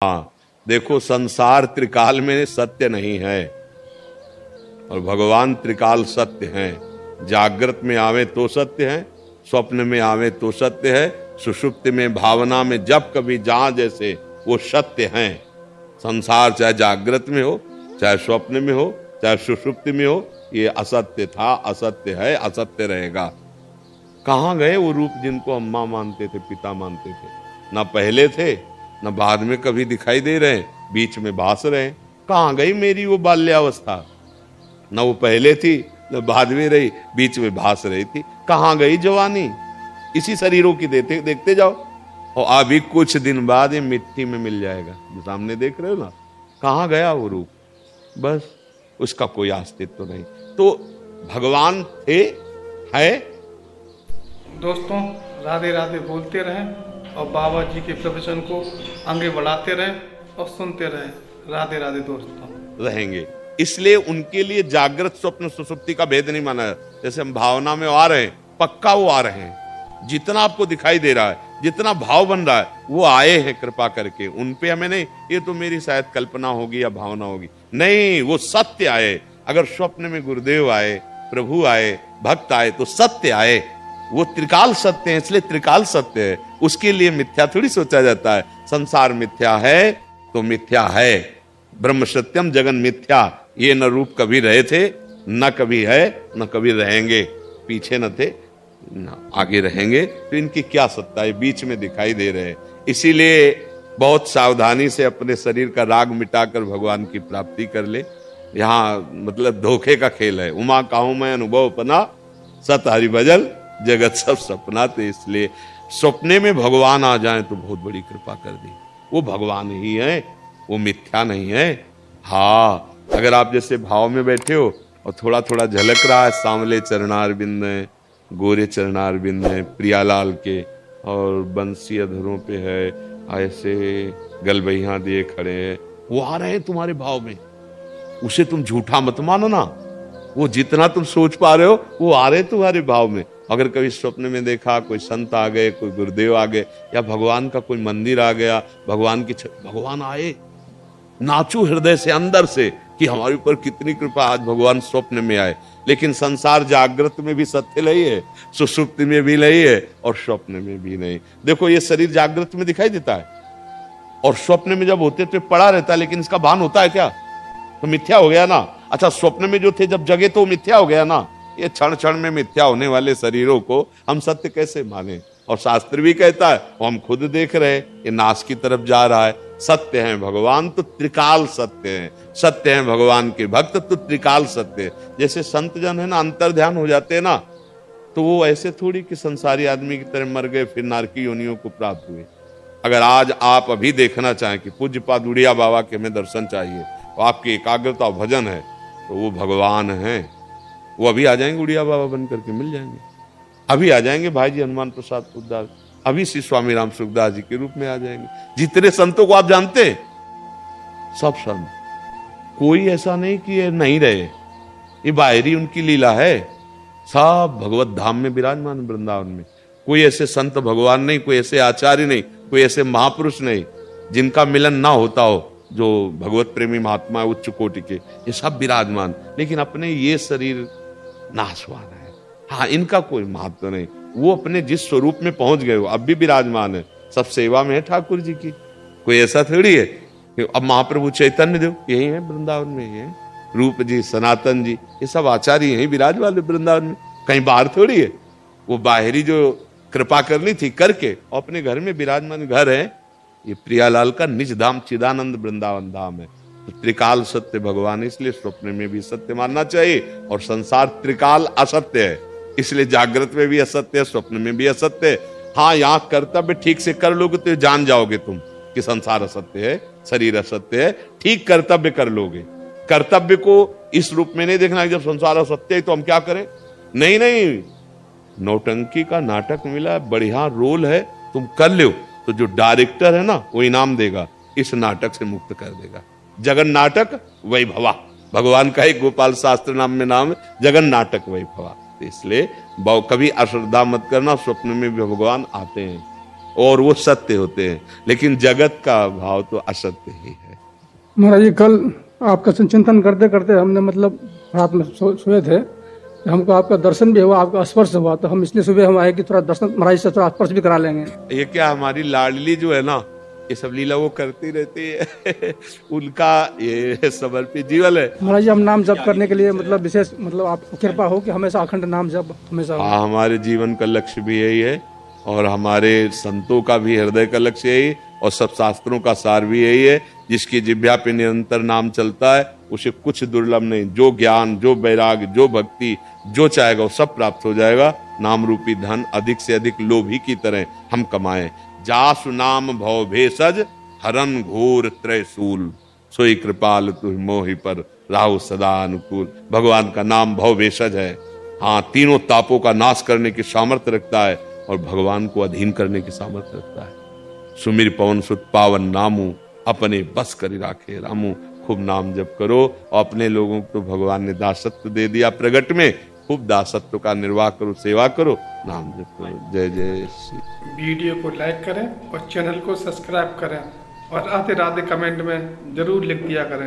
हाँ, देखो संसार त्रिकाल में सत्य नहीं है और भगवान त्रिकाल सत्य हैं। जागृत में आवे तो सत्य है, स्वप्न में आवे तो सत्य है, सुषुप्ति में भावना में जब कभी जहां जैसे वो सत्य हैं। संसार चाहे जागृत में हो, चाहे स्वप्न में हो, चाहे सुषुप्ति में हो, ये असत्य था, असत्य है, असत्य रहेगा। कहां गए वो रूप जिनको अम्मा मानते थे, पिता मानते थे? ना पहले थे न बाद में कभी दिखाई दे रहे, बीच में भास रहे। कहां गई मेरी वो बाल्यावस्था? न वो पहले थी न बाद में रही, बीच में भास रही थी। कहां गई जवानी? इसी शरीरों की देखते जाओ और अभी कुछ दिन बाद ये मिट्टी में मिल जाएगा। जो सामने देख रहे हो ना, कहां गया वो रूप? बस उसका कोई अस्तित्व नहीं। तो भगवान थे, है। दोस्तों, राधे राधे बोलते रहें और बाबा जी के प्रवचन को आगे बढ़ाते रहें और सुनते रहें। राधे राधे दोस्तों। रहेंगे, इसलिए उनके लिए जागृत स्वप्न सुसुप्ति का भेद नहीं माना। जैसे हम भावना में आ रहे हैं, पक्का वो आ रहे हैं। जितना आपको दिखाई दे रहा है, जितना भाव बन रहा है, वो आए हैं कृपा करके। उन पे हमें नहीं ये तो मेरी शायद कल्पना होगी या भावना होगी, नहीं, वो सत्य आए। अगर स्वप्न में गुरुदेव आए, प्रभु आए, भक्त आए, तो सत्य आए। वो त्रिकाल सत्य है, इसलिए त्रिकाल सत्य है। उसके लिए मिथ्या थोड़ी सोचा जाता है। संसार मिथ्या है तो मिथ्या है। ब्रह्म सत्यम जगन मिथ्या, ये न रूप कभी रहे थे, न कभी है, न कभी रहेंगे। पीछे न थे न आगे रहेंगे, तो इनकी क्या सत्ता है? बीच में दिखाई दे रहे हैं। इसीलिए बहुत सावधानी से अपने शरीर का राग मिटाकर भगवान की प्राप्ति कर ले। यहाँ मतलब धोखे का खेल है। उमा काहू मैं अनुभव अपना, सत हरि भजन जगत सब सपना। तो इसलिए सपने में भगवान आ जाए तो बहुत बड़ी कृपा कर दी। वो भगवान ही है, वो मिथ्या नहीं है। हाँ, अगर आप जैसे भाव में बैठे हो और थोड़ा थोड़ा झलक रहा है, सांवले चरणार बिंद है, गोरे चरणार बिंद है प्रियालाल के, और बंसी अधरों पे है, ऐसे गलबैया दिए खड़े हैं, वो आ रहे हैं तुम्हारे भाव में। उसे तुम झूठा मत मानो ना। वो जितना तुम सोच पा रहे हो, वो आ रहे तुम्हारे भाव में। अगर कभी स्वप्न में देखा कोई संत आ गए, कोई गुरुदेव आ गए, या भगवान का कोई मंदिर आ गया, भगवान आए, नाचो हृदय से, अंदर से, कि हमारे ऊपर कितनी कृपा, आज भगवान स्वप्न में आए। लेकिन संसार जागृत में भी सत्य नहीं है, सुषुप्ति में भी नहीं है, और स्वप्न में भी नहीं। देखो, ये शरीर जागृत में दिखाई देता है और स्वप्न में जब होते तो पड़ा रहता है, लेकिन इसका भान होता है क्या? तो मिथ्या हो गया ना। अच्छा, स्वप्न में जो थे जब जगे तो मिथ्या हो गया ना। ये क्षण क्षण में मिथ्या होने वाले शरीरों को हम सत्य कैसे माने? और शास्त्र भी कहता है, वो हम खुद देख रहे हैं, ये नाश की तरफ जा रहा है। सत्य है भगवान तो त्रिकाल सत्य है, सत्य है भगवान के भक्त तो त्रिकाल सत्य है। जैसे संत जन है ना, अंतर ध्यान हो जाते हैं ना, तो वो ऐसे थोड़ी कि संसारी आदमी की तरह मर गए फिर नारकी योनियों को प्राप्त हुए। अगर आज आप अभी देखना चाहें कि पूज्य पाद उड़िया बाबा के हमें दर्शन चाहिए, तो आपकी एकाग्रता और भजन है, तो वो भगवान है। वो अभी आ जाएंगे, उड़िया बाबा बन करके मिल जाएंगे। अभी आ जाएंगे भाई जी हनुमान प्रसाद पोद्दार, अभी श्री स्वामी राम सुखदास जी के रूप में आ जाएंगे। जितने संतों को आप जानते हैं, सब संत, कोई ऐसा नहीं कि ये नहीं रहे। ये बाहरी उनकी लीला है। सब भगवत धाम में विराजमान, वृंदावन में। कोई ऐसे संत भगवान नहीं, कोई ऐसे आचार्य नहीं, कोई ऐसे महापुरुष नहीं जिनका मिलन ना होता हो, जो भगवत प्रेमी महात्मा उच्च कोटि के, ये सब विराजमान। लेकिन अपने ये शरीर नाशवान है। हाँ, इनका कोई महत्व नहीं। वो अपने जिस स्वरूप में पहुंच गए, वो अब भी विराजमान है, सब सेवा में है ठाकुर जी की। कोई ऐसा थोड़ी है कि अब महाप्रभु चैतन्य देव यही है वृंदावन में, ही है रूप जी, सनातन जी, ये सब आचार्य यही विराजमान है वृंदावन में, कहीं बाहर थोड़ी है। वो बाहरी जो कृपा करनी थी करके और अपने घर में विराजमान घर है। ये प्रियालाल का निज धाम चिदानंद वृंदावन धाम है। तो त्रिकाल सत्य भगवान, इसलिए स्वप्न में भी सत्य मानना चाहिए। और संसार त्रिकाल असत्य है, इसलिए जागृत में भी असत्य है, स्वप्न में भी असत्य है। हाँ, यहाँ कर्तव्य ठीक से कर लोगे तो जान जाओगे तुम कि संसार असत्य है, शरीर असत्य है। ठीक कर्तव्य कर लोगे। कर्तव्य को इस रूप में नहीं देखना कि जब संसार असत्य है तो हम क्या करें। नहीं नहीं, नौटंकी का नाटक मिला, बढ़िया रोल है, तुम कर लो तो जो डायरेक्टर है ना, वो इनाम देगा, इस नाटक से मुक्त कर देगा। जगन नाटक वैभवा, भगवान का एक गोपाल शास्त्र नाम में नाम है, जगन नाटक वैभवा। इसलिए कभी अश्रद्धा मत करना, स्वप्न में भी भगवान आते हैं और वो सत्य होते हैं, लेकिन जगत का भाव तो असत्य ही है। महाराज जी कल आपका चिंतन करते करते हमने मतलब रात में सोए थे, हमको आपका दर्शन भी हुआ, आपका स्पर्श हुआ, तो हम इसलिए सुबह हम आए कि थोड़ा दर्शन महाराज जी से थोड़ा स्पर्श भी करा लेंगे। ये क्या हमारी लाडली जो है ना, ये सब लीला वो करती रहती है उनका ये समर्पित जीवन है। महाराज जी हम नाम जप करने के लिए मतलब विशेष मतलब आपको कृपा हो कि हमेशा अखंड नाम जप हमेशा हो। हाँ, हमारे जीवन का लक्ष्य भी यही है और हमारे संतों का भी हृदय का लक्ष्य यही और सब शास्त्रों का सार भी यही है। जिसकी जिह्वा पे निरंतर नाम चलता है उसे कुछ दुर्लभ नहीं, जो ज्ञान, जो वैराग्य, जो भक्ति, जो चाहेगा वो सब प्राप्त हो जाएगा। नाम रूपी धन अधिक से अधिक लोभी की तरह हम कमाएं। जासु नाम भव भेषज हरन घोर त्रयशूल, सोई कृपाल तुहि मोहि पर राहु सदा अनुकूल। भगवान का नाम भव भेषज है। हाँ, तीनों तापों का नाश करने की सामर्थ्य रखता है और भगवान को अधीन करने की सामर्थ्य रखता है। सुमिर पवन सुत पावन नामू, अपने बस करी राखे रामू। खूब नाम जप करो और अपने लोगों को तो भगवान ने दासत्व दे दिया प्रगट में, खूब दासत्व का निर्वाह करो, सेवा करो, नाम जप करो। जय जय श्री। वीडियो को लाइक करें और चैनल को सब्सक्राइब करें और राधे राधे कमेंट में जरूर लिख दिया करें।